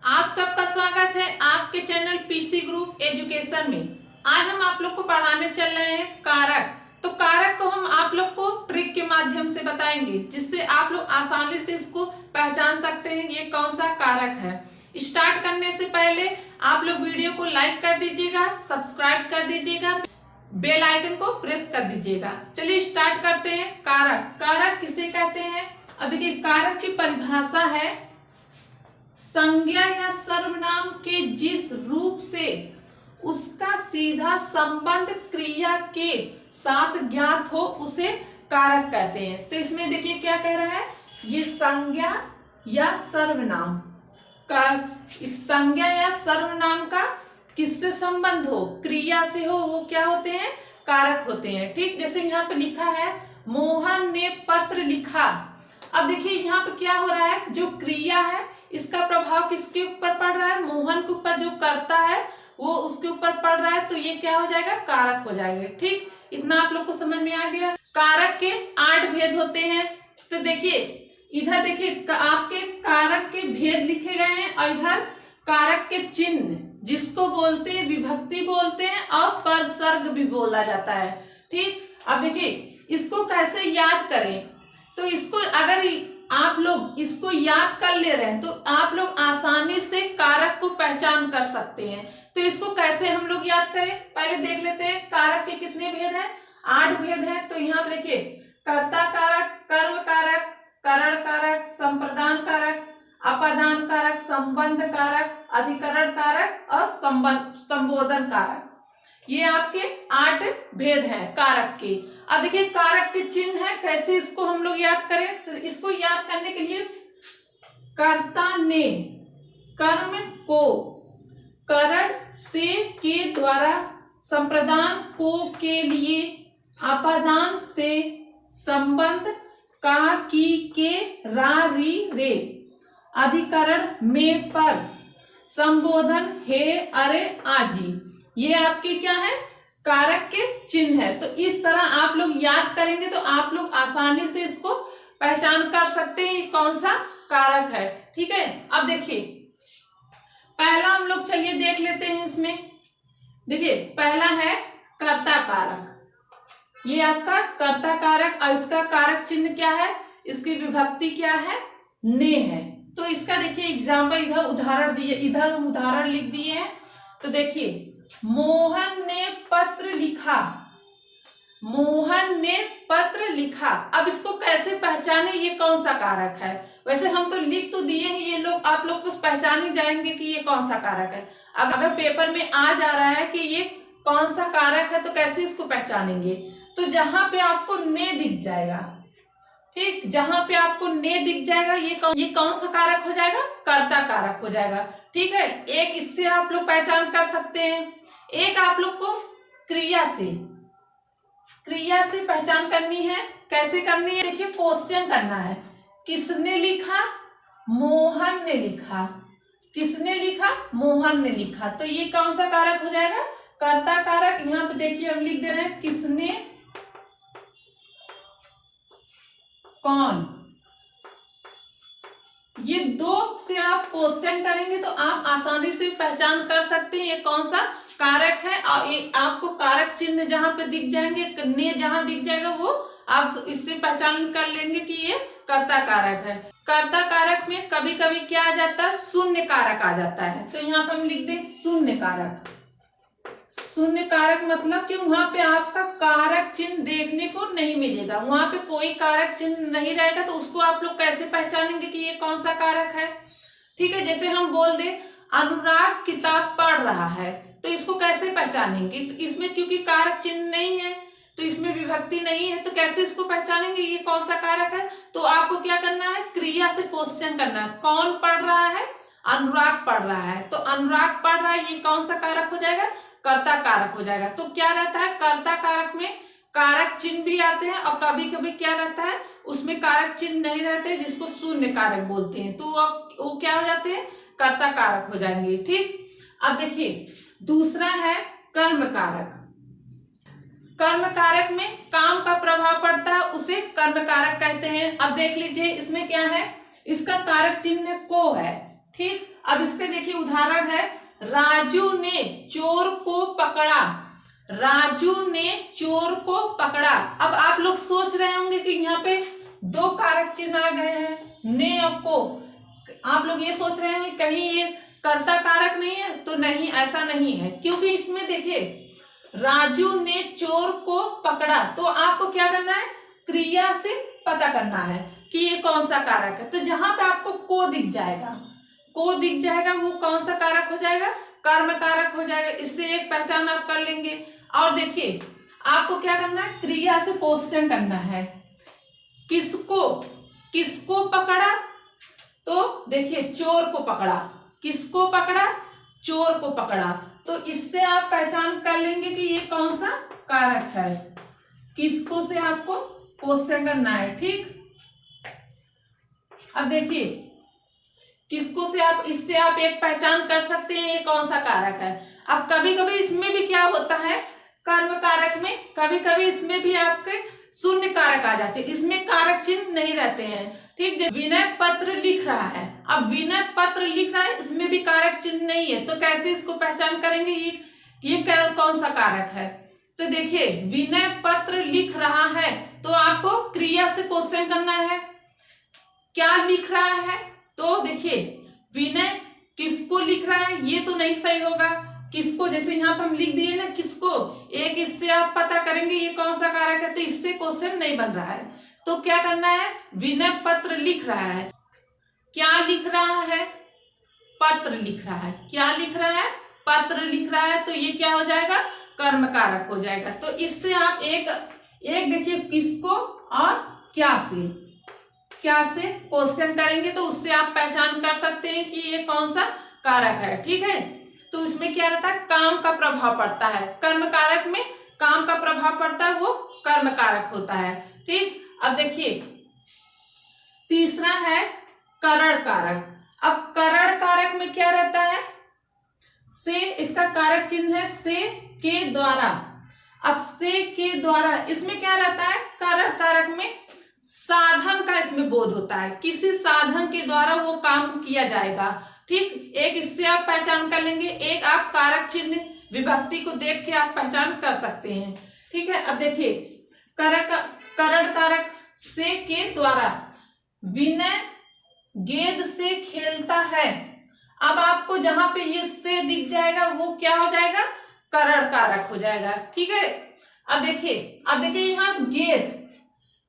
आप सबका स्वागत है आपके चैनल पीसी ग्रुप एजुकेशन में। आज हम आप लोग को पढ़ाने चल रहे हैं कारक। तो कारक को हम आप लोग को ट्रिक के माध्यम से बताएंगे, जिससे आप लोग आसानी से इसको पहचान सकते हैं ये कौन सा कारक है। स्टार्ट करने से पहले आप लोग वीडियो को लाइक कर दीजिएगा, सब्सक्राइब कर दीजिएगा, बेल आइकन को प्रेस कर दीजिएगा। चलिए स्टार्ट करते हैं। कारक, कारक किसे कहते हैं? अब देखिए, कारक की परिभाषा है संज्ञा या सर्वनाम के जिस रूप से उसका सीधा संबंध क्रिया के साथ ज्ञात हो उसे कारक कहते हैं। तो इसमें देखिए क्या कह रहा है, ये संज्ञा या सर्वनाम का, इस संज्ञा या सर्वनाम का किससे संबंध हो, क्रिया से हो, वो क्या होते हैं? कारक होते हैं। ठीक, जैसे यहाँ पे लिखा है मोहन ने पत्र लिखा। अब देखिए यहाँ पे क्या हो रहा है, जो क्रिया है इसका प्रभाव किसके ऊपर पड़ रहा है? मोहन के ऊपर। जो करता है वो उसके ऊपर पड़ रहा है, तो ये क्या हो जाएगा? कारक हो जाएगा। ठीक, इतना आप लोग को समझ में आ गया। कारक के 8 भेद होते हैं। तो देखिए इधर देखिए आपके कारक के भेद लिखे गए हैं, और इधर कारक के चिन्ह, जिसको बोलते हैं विभक्ति बोलते हैं और परसर्ग भी बोला जाता है। ठीक, अब देखिए इसको कैसे याद करें। तो इसको अगर आप लोग इसको याद कर ले रहे हैं तो आप लोग आसानी से कारक को पहचान कर सकते हैं। तो इसको कैसे हम लोग याद करें, पहले देख लेते हैं। कारक के कितने भेद हैं? 8 भेद हैं। तो यहाँ पे देखिए, कर्ता कारक, कर्म कारक, करण कारक, संप्रदान कारक, अपादान कारक, संबंध कारक, अधिकरण कारक और संबोधन कारक। ये आपके 8 भेद हैं कारक के। अब देखिए कारक के चिन्ह है, कैसे इसको हम लोग याद करें। तो इसको याद करने के लिए कर्ता ने कर्म को करण से के द्वारा, संप्रदान को के लिए, अपादान से, संबंध का की के रा री रे, अधिकरण में पर, संबोधन हे अरे आजी। ये आपके क्या है? कारक के चिन्ह है। तो इस तरह आप लोग याद करेंगे तो आप लोग आसानी से इसको पहचान कर सकते हैं कौन सा कारक है। ठीक है, अब देखिए पहला हम लोग चलिए देख लेते हैं। इसमें देखिए पहला है कर्ता कारक। ये आपका कर्ता कारक, और इसका कारक चिन्ह क्या है? इसकी विभक्ति क्या है? ने है। तो इसका देखिए एग्जाम्पल, इधर उदाहरण दिए, इधर हम उदाहरण लिख दिए हैं। तो देखिए मोहन ने पत्र लिखा, मोहन ने पत्र लिखा। अब इसको कैसे पहचाने ये कौन सा कारक है? वैसे हम तो लिख तो दिए हैं, ये लोग आप लोग तो पहचान ही जाएंगे कि ये कौन सा कारक है। अगर पेपर में आ जा रहा है कि ये कौन सा कारक है तो कैसे इसको पहचानेंगे? तो जहां पे आपको ने दिख जाएगा, ठीक, जहां पे आपको ने दिख जाएगा ये कौन सा कारक हो जाएगा? कर्ता कारक हो जाएगा। ठीक है, एक इससे आप लोग पहचान कर सकते हैं। एक आप लोग को क्रिया से पहचान करनी है। कैसे करनी है? देखिए क्वेश्चन करना है। किसने लिखा? मोहन ने लिखा। किसने लिखा? मोहन ने लिखा। तो ये कौन सा कारक हो जाएगा? कर्ता कारक। यहाँ पे देखिए हम लिख दे रहे हैं किसने, कौन। ये 2 से आप क्वेश्चन करेंगे तो आप आसानी से पहचान कर सकते हैं ये कौन सा कारक है। और ये आपको कारक चिन्ह जहां पे दिख जाएंगे, ने जहां दिख जाएगा, वो आप इससे पहचान कर लेंगे कि ये कर्ता कारक है। कर्ता कारक में कभी कभी क्या आ जाता है? शून्य कारक आ जाता है। तो यहाँ पे हम लिख दें शून्य कारक। शून्य कारक मतलब कि वहां पे आपका कारक चिन्ह देखने को नहीं मिलेगा, वहां पे कोई कारक चिन्ह नहीं रहेगा। तो उसको आप लोग कैसे पहचानेंगे कि ये कौन सा कारक है? ठीक है, जैसे हम बोल दे अनुराग किताब पढ़ रहा है, तो इसको कैसे पहचानेंगे? तो इसमें क्योंकि कारक चिन्ह नहीं है, तो इसमें विभक्ति नहीं है, तो कैसे इसको पहचानेंगे ये कौन सा कारक है? तो आपको क्या करना है? क्रिया से क्वेश्चन करना है। कौन पढ़ रहा है? अनुराग पढ़ रहा है। तो अनुराग पढ़ रहा है, ये कौन सा कारक हो जाएगा? कर्ता कारक हो जाएगा। तो क्या रहता है, कर्ता कारक में कारक चिन्ह भी आते हैं, और कभी कभी क्या रहता है, उसमें कारक चिन्ह नहीं रहते, जिसको शून्य कारक बोलते हैं। तो वो क्या हो जाते हैं? कर्ता कारक हो जाएंगे। ठीक, अब देखिए दूसरा है कर्म कारक। कर्म कारक में काम का प्रभाव पड़ता है, उसे कर्म कारक कहते हैं। अब देख लीजिए इसमें क्या है, इसका कारक चिन्ह को है। ठीक, अब इसके देखिए उदाहरण है, राजू ने चोर को पकड़ा। राजू ने चोर को पकड़ा। अब आप लोग सोच रहे होंगे कि यहाँ पे दो कारक चिन्ह आ गए हैं, ने और को। आप लोग ये सोच रहे हैं कहीं ये कर्ता कारक नहीं है, तो नहीं, ऐसा नहीं है, क्योंकि इसमें देखिए राजू ने चोर को पकड़ा, तो आपको क्या करना है, क्रिया से पता करना है कि ये कौन सा कारक है। तो जहां पे आपको को दिख जाएगा, को दिख जाएगा, वो कौन सा कारक हो जाएगा, कर्म कारक हो जाएगा। इससे एक पहचान आप कर लेंगे। और देखिए आपको क्या करना है, क्रिया से क्वेश्चन करना है, किसको, किसको पकड़ा, तो देखिए चोर को पकड़ा, किसको पकड़ा, चोर को पकड़ा। तो इससे आप पहचान कर लेंगे कि ये कौन सा कारक है। किसको से आपको क्वेश्चन करना है, ठीक। अब देखिए किसको से आप, इससे आप एक पहचान कर सकते हैं ये कौन सा कारक है। अब कभी कभी इसमें भी क्या होता है, कर्म कारक में कभी कभी इसमें भी आपके शून्य कारक आ जाते हैं, इसमें कारक चिन्ह नहीं रहते हैं, ठीक। विनय पत्र लिख रहा है, अब विनय पत्र लिख रहा है, इसमें भी कारक चिन्ह नहीं है, तो कैसे इसको पहचान करेंगे, ये कौन सा कारक है। तो देखिए विनय पत्र लिख रहा है, तो आपको क्रिया से क्वेश्चन करना है, क्या लिख रहा है। तो देखिए विनय किसको लिख रहा है, ये तो नहीं सही होगा, किसको, जैसे यहाँ पर हम लिख दिए ना किसको, एक इससे आप पता करेंगे ये कौन सा कारक है, तो इससे क्वेश्चन नहीं बन रहा है। तो क्या करना है, विनय पत्र लिख रहा है, क्या लिख रहा है, पत्र लिख रहा है, क्या लिख रहा है, पत्र लिख रहा है, तो ये क्या हो जाएगा, कर्म कारक हो जाएगा। तो इससे आप एक देखिए किसको और क्या से क्वेश्चन करेंगे, तो उससे आप पहचान कर सकते हैं कि ये कौन सा कारक है, ठीक है। तो इसमें क्या रहता है, काम का प्रभाव पड़ता है, कर्म कारक में काम का प्रभाव पड़ता है, वो कर्म कारक होता है, ठीक। अब देखिए तीसरा है करण कारक। अब करण कारक में क्या रहता है, से, इसका कारक चिन्ह है से के द्वारा। अब से के द्वारा इसमें क्या रहता है, करण कारक में साधन का इसमें बोध होता है, किसी साधन के द्वारा वो काम किया जाएगा, ठीक। एक इससे आप पहचान कर लेंगे, एक आप कारक चिन्ह विभक्ति को देख के आप पहचान कर सकते हैं, ठीक है। अब देखिए करण कारक से के द्वारा, विनय गेंद से खेलता है। अब आपको जहां पे ये से दिख जाएगा वो क्या हो जाएगा, करण कारक हो जाएगा, ठीक है। अब देखिए यहाँ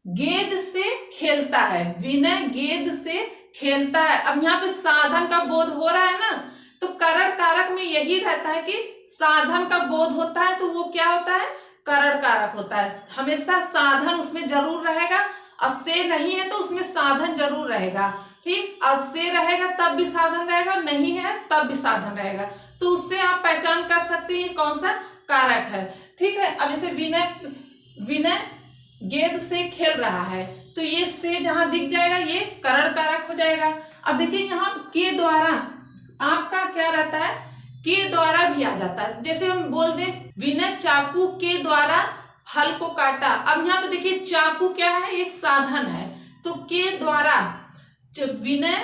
गेंद से खेलता है, विनय गेंद से खेलता है। अब यहाँ पे साधन का बोध हो रहा है ना, तो करण कारक में यही रहता है कि साधन का बोध होता है, तो वो क्या होता है, करण कारक होता है। हमेशा साधन उसमें जरूर रहेगा, और से नहीं है तो उसमें साधन जरूर रहेगा, ठीक। और से रहेगा तब भी साधन रहेगा, नहीं है तब भी साधन रहेगा, तो उससे आप पहचान कर सकते हैं कौन सा कारक है, ठीक है। अब जैसे विनय गेंद से खेल रहा है, तो ये से जहां दिख जाएगा ये करण कारक हो जाएगा। अब देखिए यहाँ के द्वारा आपका क्या रहता है, के द्वारा भी आ जाता है। जैसे हम बोल दें विनय चाकू के द्वारा फल को काटा। अब यहाँ पे देखिए चाकू क्या है, एक साधन है, तो के द्वारा, विनय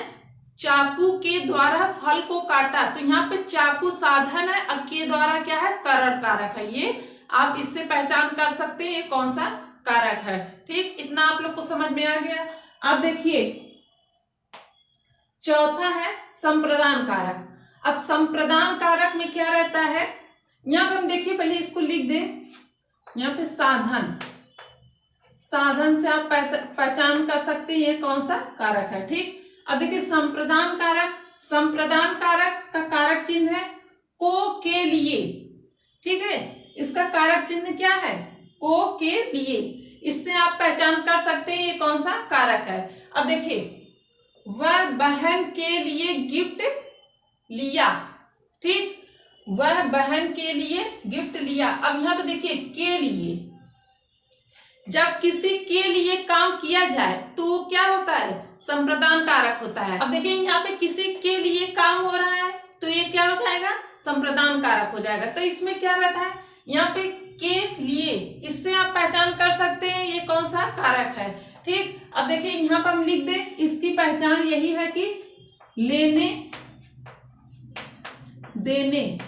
चाकू के द्वारा फल को काटा, तो यहाँ पे चाकू साधन है, अब के द्वारा क्या है, करण कारक है। ये आप इससे पहचान कर सकते हैं ये कौन सा कारक है, ठीक। इतना आप लोग को समझ में आ गया। अब देखिए चौथा है संप्रदान कारक। अब संप्रदान कारक में क्या रहता है, यहाँ पे हम देखिए पहले इसको लिख दें, यहाँ पे साधन से आप पहचान कर सकते हैं ये कौन सा कारक है, ठीक। अब देखिए संप्रदान कारक का कारक चिन्ह है को के लिए, ठीक है। इसका कारक चिन्ह क्या है, को के लिए, इससे आप पहचान कर सकते हैं ये कौन सा कारक है। अब देखिए वह बहन के लिए गिफ्ट लिया, ठीक, वह बहन के लिए गिफ्ट लिया। अब यहाँ पे देखिए के लिए, जब किसी के लिए काम किया जाए तो क्या होता है, संप्रदान कारक होता है। अब देखिए यहाँ पे किसी के लिए काम हो रहा है, तो ये क्या हो जाएगा, संप्रदान कारक हो जाएगा। तो इसमें क्या रहता है, यहाँ पे के लिए, इससे आप पहचान कर सकते हैं ये कौन सा कारक है, ठीक। अब देखिए यहाँ पर हम लिख दें, इसकी पहचान यही है कि लेने देने,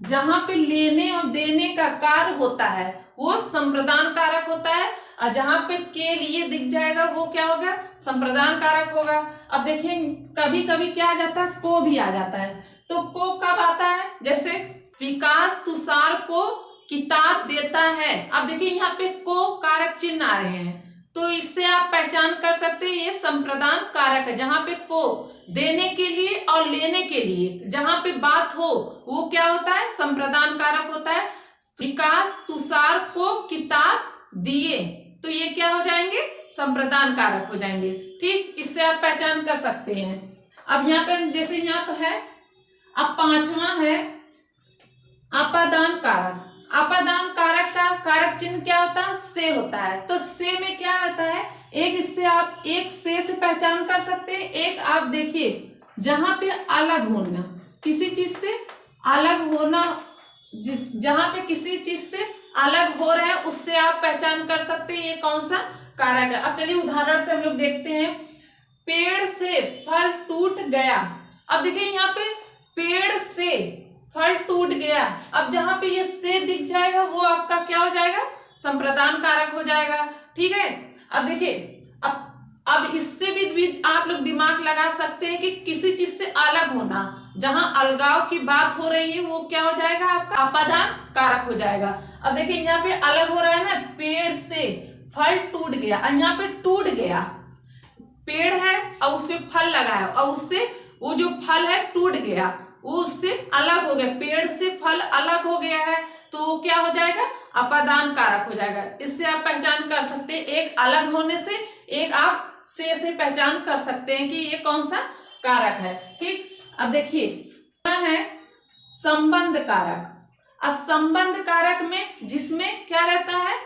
जहां पे लेने और देने का कार्य होता है वो संप्रदान कारक होता है, और जहां पे के लिए दिख जाएगा वो क्या होगा, संप्रदान कारक होगा। अब देखिए कभी कभी क्या आ जाता है, को भी आ जाता है। तो को कब आता है, जैसे विकास तुषार को किताब देता है। अब देखिए यहाँ पे को कारक चिन्ह आ रहे हैं, तो इससे आप पहचान कर सकते हैं ये संप्रदान कारक है। जहां पे को देने के लिए और लेने के लिए जहां पे बात हो वो क्या होता है, संप्रदान कारक होता है। विकास तुषार को किताब दिए, तो ये क्या हो जाएंगे, संप्रदान कारक हो जाएंगे। ठीक, इससे आप पहचान कर सकते हैं। अब यहाँ पे जैसे यहाँ पे है, अब पांचवा है अपादान कारक। अपादान कारक का कारक चिन्ह क्या होता है, से होता है। तो से में क्या रहता है, एक इससे आप एक से पहचान कर सकते हैं। एक आप देखिए जहां पे अलग होना, किसी चीज से अलग होना, जहां पे किसी चीज से अलग हो रहे हैं उससे आप पहचान कर सकते हैं ये कौन सा कारक है। अब चलिए उदाहरण से हम लोग देखते हैं। पेड़ से फल टूट गया। अब देखिए यहाँ पे पेड़ से फल टूट गया, अब जहां पे ये से दिख जाएगा वो आपका क्या हो जाएगा, संप्रदान कारक हो जाएगा। ठीक है, अब देखिए अब इससे भी आप लोग दिमाग लगा सकते हैं कि किसी चीज से अलग होना, जहां अलगाव की बात हो रही है वो क्या हो जाएगा, आपका अपादान कारक हो जाएगा। अब देखिए यहाँ पे अलग हो रहा है ना, पेड़ से फल टूट गया, और यहाँ पे टूट गया, पेड़ है और उस पे फल लगा है और उससे वो जो फल है टूट गया, वो उससे अलग हो गया, पेड़ से फल अलग हो गया है, तो क्या हो जाएगा, अपादान कारक हो जाएगा। इससे आप पहचान कर सकते हैं, एक अलग होने से, एक आप से पहचान कर सकते हैं कि ये कौन सा कारक है। ठीक, अब देखिए है संबंध कारक। अब संबंध कारक में जिसमें क्या रहता है,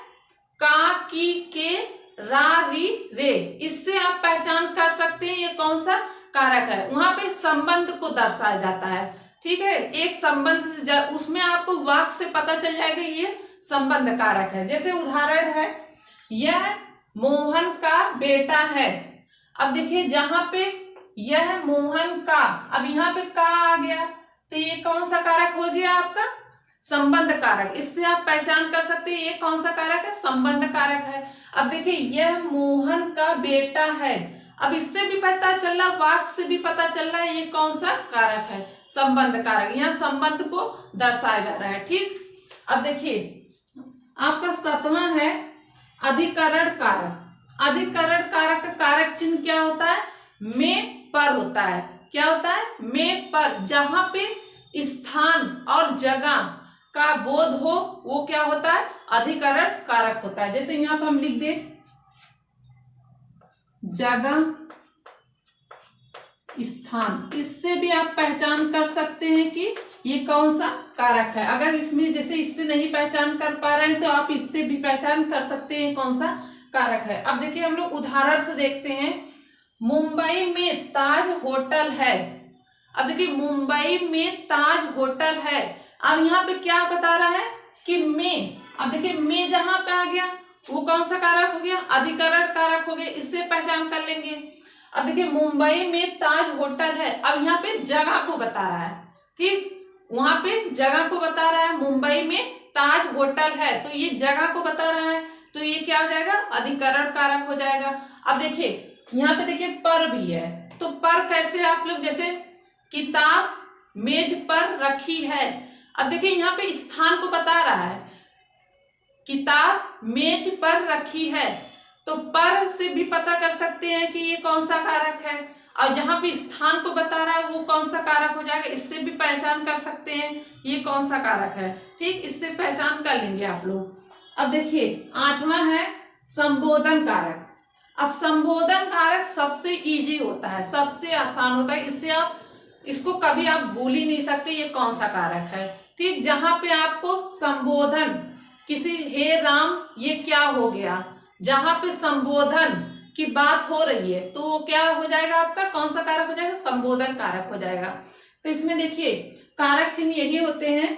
का, की, के, रा, री, रे, इससे आप पहचान कर सकते हैं ये कौन सा कारक है। वहां पे संबंध को दर्शाया जाता है। ठीक है, एक संबंध से उसमें आपको वाक्य से पता चल जाएगा ये संबंध कारक है। जैसे उदाहरण है, यह मोहन का बेटा है। अब देखिए जहां पे यह मोहन का, अब यहाँ पे का आ गया, तो ये कौन सा कारक हो गया, आपका संबंध कारक। इससे आप पहचान कर सकते हैं ये कौन सा कारक है, संबंध कारक है। अब देखिए यह मोहन का बेटा है, अब इससे भी पता चल रहा, वाक्य से भी पता चल रहा है ये कौन सा कारक है, संबंध कारक। यहाँ संबंध को दर्शाया जा रहा है। ठीक, अब देखिए आपका सातवां है अधिकरण कारक। अधिकरण कारक का कारक चिन्ह क्या होता है, में पर होता है। क्या होता है, में पर, जहां पे स्थान और जगह का बोध हो वो क्या होता है, अधिकरण कारक होता है। जैसे यहाँ पे हम लिख दे जगह, स्थान, इससे भी आप पहचान कर सकते हैं कि ये कौन सा कारक है। अगर इसमें जैसे इससे नहीं पहचान कर पा रहे हैं तो आप इससे भी पहचान कर सकते हैं कौन सा कारक है। अब देखिए हम लोग उदाहरण से देखते हैं। मुंबई में ताज होटल है। अब देखिए मुंबई में ताज होटल है, अब यहाँ पे क्या बता रहा है कि में, अब देखिए में जहां पे आ गया वो कौन सा कारक हो गया, अधिकरण कारक हो गया। इससे पहचान कर लेंगे। अब देखिए मुंबई में ताज होटल है, अब यहाँ पे जगह को बता रहा है। ठीक, वहां पे जगह को बता रहा है, मुंबई में ताज होटल है तो ये जगह को बता रहा है, तो ये क्या हो जाएगा, अधिकरण कारक हो जाएगा। अब देखिए यहाँ पे देखिए पर भी है, तो पर कैसे आप लोग, जैसे किताब मेज पर रखी है। अब देखिए यहाँ पे स्थान को बता रहा है, किताब मेज पर रखी है, तो पर से भी पता कर सकते हैं कि ये कौन सा कारक है, और जहां पे स्थान को बता रहा है वो कौन सा कारक हो जाएगा। इससे भी पहचान कर सकते हैं ये कौन सा कारक है। ठीक, इससे पहचान कर लेंगे आप लोग। अब देखिए आठवां है संबोधन कारक। अब संबोधन कारक सबसे इजी होता है, सबसे आसान होता है, इससे आप इसको कभी आप भूल ही नहीं सकते ये कौन सा कारक है। ठीक, जहां पे आपको संबोधन, किसी हे राम ये क्या हो गया, जहां पे संबोधन की बात हो रही है तो वो क्या हो जाएगा, आपका कौन सा कारक हो जाएगा, संबोधन कारक हो जाएगा। तो इसमें देखिए कारक चिन्ह यही होते हैं,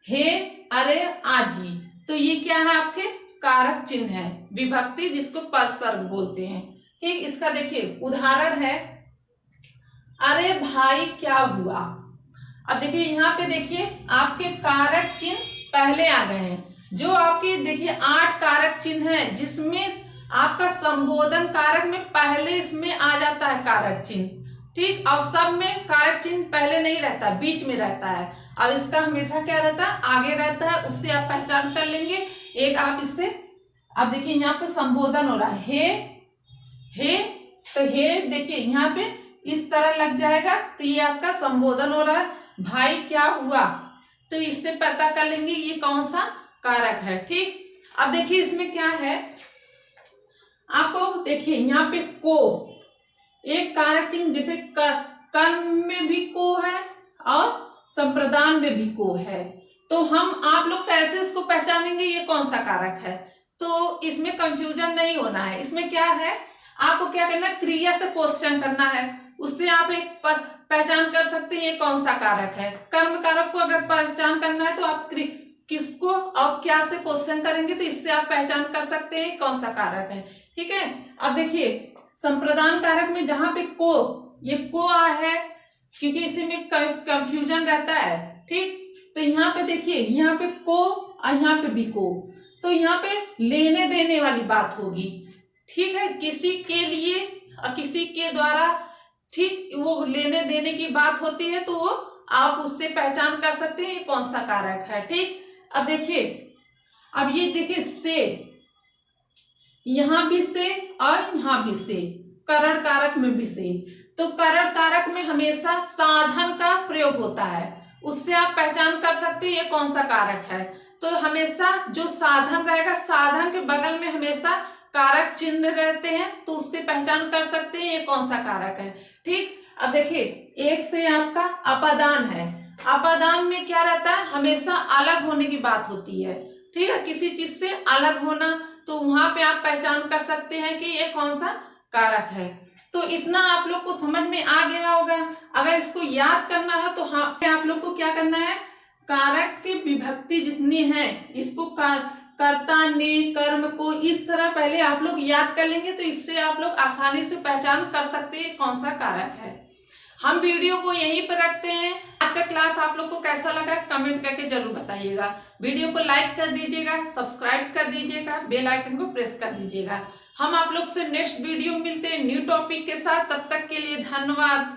हे, अरे, आजी, तो ये क्या है आपके कारक चिन्ह है, विभक्ति जिसको परसर्ग बोलते हैं। ठीक, इसका देखिए उदाहरण है, अरे भाई क्या हुआ। अब देखिए यहाँ पे देखिए आपके कारक चिन्ह पहले आ गए हैं। जो आपके देखिए 8 कारक चिन्ह है जिसमें आपका संबोधन कारक में पहले इसमें आ जाता है कारक चिन्ह, ठीक। और सब में कारक चिन्ह पहले नहीं रहता, बीच में रहता है। अब इसका हमेशा क्या रहता है, आगे रहता है। उससे आप पहचान कर लेंगे। एक आप इससे, अब देखिए यहाँ पे संबोधन हो रहा है, हे, तो हे देखिए यहाँ पे इस तरह लग जाएगा, तो ये आपका संबोधन हो रहा है। भाई क्या हुआ, तो इससे पता कर लेंगे ये कौन सा कारक है, ठीक। अब देखिए इसमें क्या है, आपको देखिए यहाँ पे को, एक कारक चिन्ह जैसे कर्म में भी को है और संप्रदान में भी को है, तो हम आप लोग कैसे इसको पहचानेंगे ये कौन सा कारक है। तो इसमें कंफ्यूजन नहीं होना है। इसमें क्या है, आपको क्या करना है, क्रिया से क्वेश्चन करना है, उससे आप एक पहचान कर सकते हैं ये कौन सा कारक है। कर्म कारक को अगर पहचान करना है तो आप किसको और क्या से क्वेश्चन करेंगे, तो इससे आप पहचान कर सकते हैं कौन सा कारक है, ठीक है। अब देखिए संप्रदान कारक में जहां पे को, ये को है क्योंकि इसी में कंफ्यूजन रहता है, ठीक। तो यहाँ पे देखिए यहाँ पे को और यहाँ पे भी को, तो यहाँ पे लेने देने वाली बात होगी, ठीक है। किसी के लिए और किसी के द्वारा, ठीक, वो लेने देने की बात होती है, तो वो आप उससे पहचान कर सकते हैं ये कौन सा कारक है, ठीक। अब देखिए, अब ये देखिए से, यहां भी से और यहां भी से, करण कारक में भी से, तो करण कारक में हमेशा साधन का प्रयोग होता है, उससे आप पहचान कर सकते हैं ये कौन सा कारक है। तो हमेशा जो साधन रहेगा, साधन के बगल में हमेशा कारक चिन्ह रहते हैं, तो उससे पहचान कर सकते हैं ये कौन सा कारक है, ठीक। अब देखिए एक से आपका अपादान है, अपादान में क्या रहता है, हमेशा अलग होने की बात होती है, ठीक है, किसी चीज से अलग होना, तो वहां पे आप पहचान कर सकते हैं कि ये कौन सा कारक है। तो इतना आप लोग को समझ में आ गया होगा। अगर इसको याद करना है तो हाँ, आप लोग को क्या करना है, कारक की विभक्ति जितनी है इसको कर्ता ने कर्म को इस तरह पहले आप लोग याद कर लेंगे, तो इससे आप लोग आसानी से पहचान कर सकते हैं कौन सा कारक है। हम वीडियो को यहीं पर रखते हैं। आज का क्लास आप लोग को कैसा लगा कमेंट करके जरूर बताइएगा। वीडियो को लाइक कर दीजिएगा, सब्सक्राइब कर दीजिएगा, बेल आइकन को प्रेस कर दीजिएगा। हम आप लोग से नेक्स्ट वीडियो मिलते हैं न्यू टॉपिक के साथ। तब तक के लिए धन्यवाद।